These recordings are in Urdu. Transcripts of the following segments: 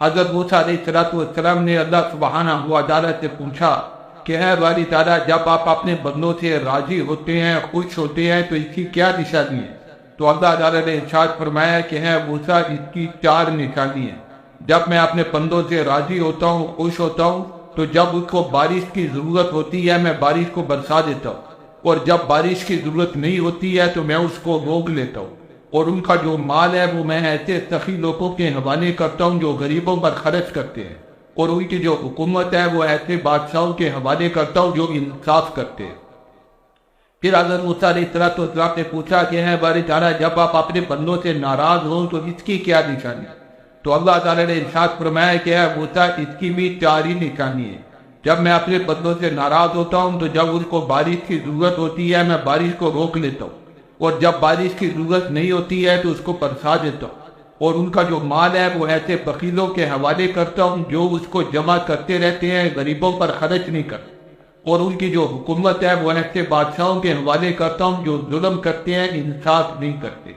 حضرت موسیٰ علیہ السلام نے اللہ سبحانہ و تعالیٰ سے پوچھا کہ اے باری تعالیٰ، جب آپ اپنے بندوں سے راضی ہوتے ہیں، خوش ہوتے ہیں، تو اس کی کیا نشانی ہے؟ تو اللہ تعالیٰ نے ارشاد فرمایا کہ اے موسیٰ، اس کی 4 نشانی ہیں۔ جب میں اپنے بندوں سے راضی ہوتا ہوں، خوش ہوتا ہوں، تو جب اس کو بارش کی ضرورت ہوتی ہے میں بارش کو برسا دیتا ہوں، اور جب بارش کی ضرورت نہیں ہوتی ہے تو میں اس کو روک لیتا ہوں، اور ان کا جو مال ہے وہ میں ایسے سخی لوگوں کے حوالے کرتا ہوں جو غریبوں پر خرچ کرتے ہیں، اور ان کی جو حکومت ہے وہ ایسے بادشاہوں کے حوالے کرتا ہوں جو انصاف کرتے ہیں۔ پھر حضرت موسیٰ علیہ السلام نے پوچھا کہ اے باری تعالیٰ، جب آپ اپنے بندوں سے ناراض ہوں تو اس کی کیا نشانی ہے؟ تو اللہ تعالیٰ نے ارشاد فرمایا کہ اے موسیٰ، اس کی بھی 4 ہی نشانی ہے۔ جب میں اپنے بندوں سے ناراض ہوتا ہوں تو جب ان کو بارش کی ضرورت ہوتی ہے میں بارش کو روک لیتا ہوں، اور جب بارش کی ضرورت نہیں ہوتی ہے تو اس کو برسا دیتا ہوں، اور ان کا جو مال ہے وہ ایسے بخیلوں کے حوالے کرتا ہوں جو اس کو جمع کرتے رہتے ہیں، غریبوں پر خرچ نہیں کرتے، اور ان کی جو حکومت ہے وہ ایسے بادشاہوں کے حوالے کرتا ہوں جو ظلم کرتے ہیں، انصاف نہیں کرتے۔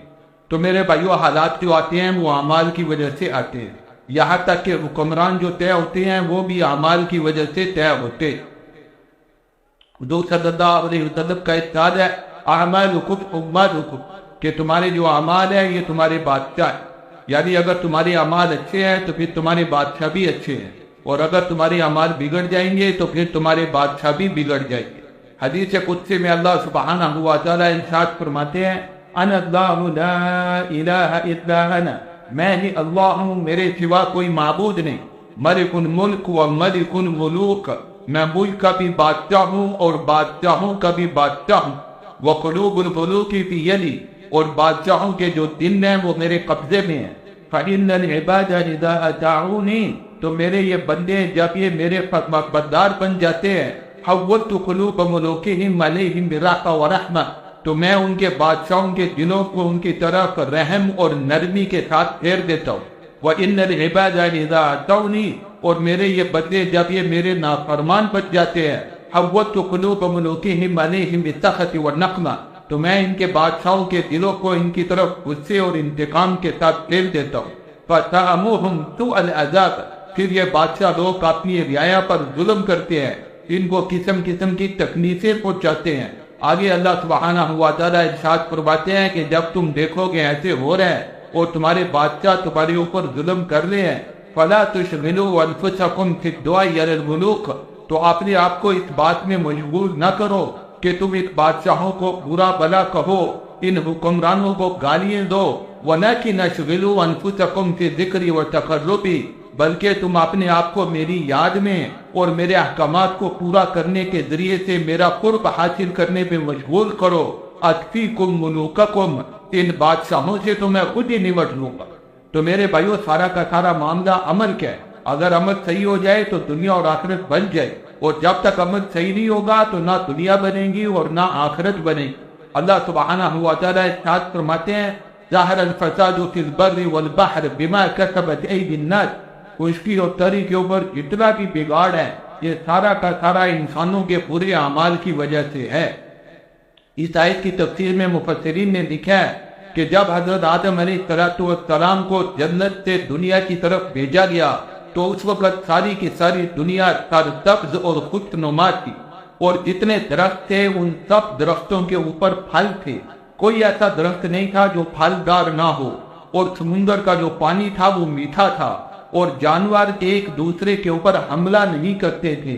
تو میرے بھائیو، حالات جو آتے ہیں وہ اعمال کی وجہ سے آتے ہیں، یہاں تک کہ حکمران جو طے ہوتے ہیں وہ بھی اعمال کی وجہ سے طے ہوتے ہیں۔ حضور صلی اللہ علیہ وسلم کا ارشاد ہے، اعمالکم اموالکم، کہ تمہارے جو اعمال ہیں یہ تمہارے بادشاہ ہیں، یعنی اگر تمہارے اعمال اچھے ہیں تو پھر تمہارے بادشاہ بھی اچھے ہیں، اور اگر تمہارے اعمال بگڑ جائیں گے تو پھر تمہارے بادشاہ بھی بگڑ جائیں گے۔ حدیث قدسی میں اللہ سبحانہ و تعالیٰ ارشاد فرماتے ہیں، انا اللہ لا الہ الا انا، میں ہی اللہ ہوں، میرے سوا کوئی معبود نہیں۔ ملک الملک و ملک الملوک، میں ملک کا بھی بادشاہ ہوں اور بادشاہوں کا بھی بادشاہ ہوں۔ وقلوب الملوک فی یدی، اور بادشاہوں کے جو دل ہیں وہ میرے قبضے میں ہیں۔ فإن العباد اذا اطاعونی، تو میرے یہ بندے جب یہ میرے فرمانبردار بن جاتے ہیں، حولت قلوب ملوکہم علیہم برحمۃ ورحمہ، تو میں ان کے بادشاہوں کے دلوں کو ان کی طرف رحم اور نرمی کے ساتھ پھیر دیتا ہوں۔ وَإِنَّ الْعِبَادَ إِذَا عَصَوْنِي، اور میرے یہ بندے جب یہ میرے نافرمان بن جاتے ہیں، حَوَّلْتُ قُلُوبَ مُلُوكِهِمْ عَلَيْهِمْ بِالسَّخَطِ وَالنَّقْمَةِ، تو میں ان کے بادشاہوں کے دلوں کو ان کی طرف غصے اور انتقام کے ساتھ پھیر دیتا ہوں۔ فَتَعَمُوهُمْ سُوءَ الْعَذَابِ، پھر یہ بادشاہ لوگ اپنی رعایا پر ظلم کرتے ہیں، ان کو قسم قسم کی تکلیفیں پہنچاتے ہیں۔ آگے اللہ سبحانہ و تعالیٰ ارشاد فرماتے ہیں کہ جب تم دیکھو گے ایسے ہو رہے ہیں اور تمہارے بادشاہ تمہارے اوپر ظلم کر رہے ہیں، فلا تشغلوا انفسکم فی الدعاء علی الملوک، تو اپنے آپ کو اس بات میں مشغول نہ کرو کہ تم اس بادشاہوں کو برا بلا کہو، ان حکمرانوں کو گالیاں دو۔ ولکن اشغلوا انفسکم فی ذکری و تقربی، بلکہ تم اپنے آپ کو میری یاد میں اور میرے احکامات کو پورا کرنے کے ذریعے سے میرا قرب حاصل کرنے پہ مشغول کرو۔ اکفیکم ملوککم، ان بادشاہوں سے تو میں خود ہی نمٹ لوں گا۔ تو میرے بھائیو، سارا کا سارا معاملہ عمل کیا ہے؟ اگر عمل صحیح ہو جائے تو دنیا اور آخرت بن جائے، اور جب تک عمل صحیح نہیں ہوگا تو نہ دنیا بنے گی اور نہ آخرت بنے گی۔ اللہ سبحانہ و تعالیٰ ارشاد فرماتے ہیں، ظاہر الفساد فی البر والبحر بما کسبت ایدی الناس، خشکی اور تری کے اوپر جتنا بھی بگاڑ ہے یہ سارا کا سارا انسانوں کے برے اعمال کی وجہ سے ہے۔ اس آیت کی تفسیر میں مفسرین نے لکھا ہے کہ جب حضرت آدم علیہ السلام کو جنت سے دنیا کی طرف بھیجا گیا تو اس وقت ساری کی ساری دنیا سرسبز اور خوشنما تھی، اور جتنے درخت تھے ان سب درختوں کے اوپر پھل تھے، کوئی ایسا درخت نہیں تھا جو پھلدار نہ ہو، اور سمندر کا جو پانی تھا وہ میٹھا تھا، اور جانور ایک دوسرے کے اوپر حملہ نہیں کرتے تھے۔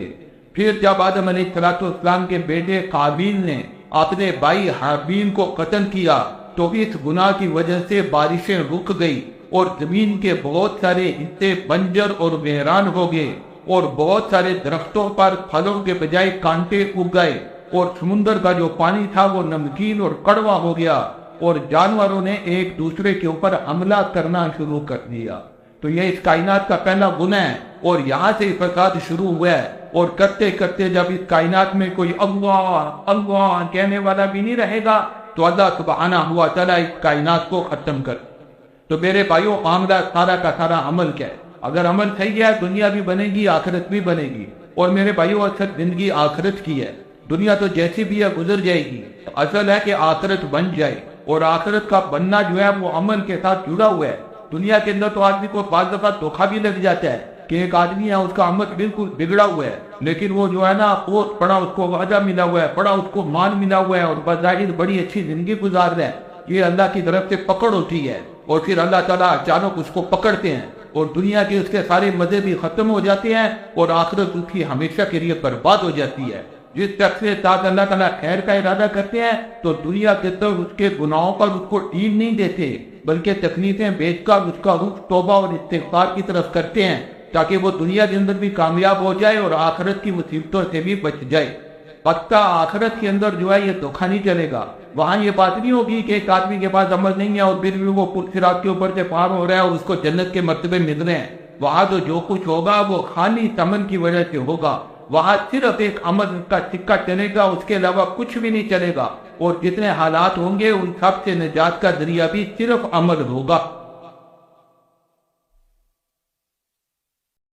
پھر جب آدم علیہ السلام کے بیٹے قابیل نے اپنے بھائی حابیل کو قتل کیا تو اس گناہ کی وجہ سے بارشیں رک گئی، اور زمین کے بہت سارے حصے بنجر اور ویران ہو گئے، اور بہت سارے درختوں پر پھلوں کے بجائے کانٹے اگ گئے، اور سمندر کا جو پانی تھا وہ نمکین اور کڑوا ہو گیا، اور جانوروں نے ایک دوسرے کے اوپر حملہ کرنا شروع کر دیا۔ تو یہ اس کائنات کا پہلا گناہ ہے، اور یہاں سے فساد شروع ہوا ہے، اور کرتے کرتے جب اس کائنات میں کوئی اللہ اللہ کہنے والا بھی نہیں رہے گا تو اللہ سبحانہ و تعالیٰ اس کائنات کو ختم کر۔ تو میرے بھائیو، معاملہ سارا کا سارا عمل کیا ہے؟ اگر عمل صحیح ہے دنیا بھی بنے گی، آخرت بھی بنے گی۔ اور میرے بھائیو، اصل زندگی آخرت کی ہے، دنیا تو جیسی بھی ہے گزر جائے گی، اصل ہے کہ آخرت بن جائے، اور آخرت کا بننا جو ہے وہ عمل کے ساتھ جڑا ہوا ہے۔ دنیا کے اندر تو آدمی کو بعض دفعہ دھوکہ بھی لگ جاتا ہے کہ ایک آدمی ہے اس کا عمل بالکل بگڑا ہوا ہے، لیکن وہ جو ہے نا بہت بڑا اس کو وعدہ ملا ہوا ہے، بڑا اس کو مان ملا ہوا ہے اور بظاہر بڑی اچھی زندگی گزار رہا ہے۔ یہ اللہ کی طرف سے پکڑ ہوتی ہے اور پھر اللہ تعالیٰ اچانک اس کو پکڑتے ہیں اور دنیا کے اس کے سارے مزے بھی ختم ہو جاتے ہیں اور آخرت اس کی ہمیشہ کے لیے برباد ہو جاتی ہے۔ جس شخص کے ساتھ اللہ تعالیٰ خیر کا ارادہ کرتے ہیں تو دنیا کے طرف اس کے گناہوں پر اس کو ڈیل نہیں دیتے، بلکہ تکلیفیں بیچ کر اس کا رخ توبہ اور استغفار کی طرف کرتے ہیں تاکہ وہ دنیا کے اندر بھی کامیاب ہو جائے اور آخرت کی مصیبتوں سے بھی بچ جائے۔ پکا آخرت کے اندر جو ہے یہ دھوکہ نہیں چلے گا، وہاں یہ بات نہیں ہوگی کہ ایک آدمی کے پاس عمل نہیں ہے اور پھر بھی وہ پل صراط کے اوپر سے پار ہو رہا ہے اور اس کو جنت کے مرتبے مل رہے ہیں۔ وہاں تو جو کچھ ہوگا وہ خالی تمن کی وجہ سے ہوگا، وہاں صرف ایک عمل کا سکہ چلے گا، اس کے علاوہ کچھ بھی نہیں چلے گا، اور جتنے حالات ہوں گے ان سب سے نجات کا ذریعہ بھی صرف عمل ہوگا۔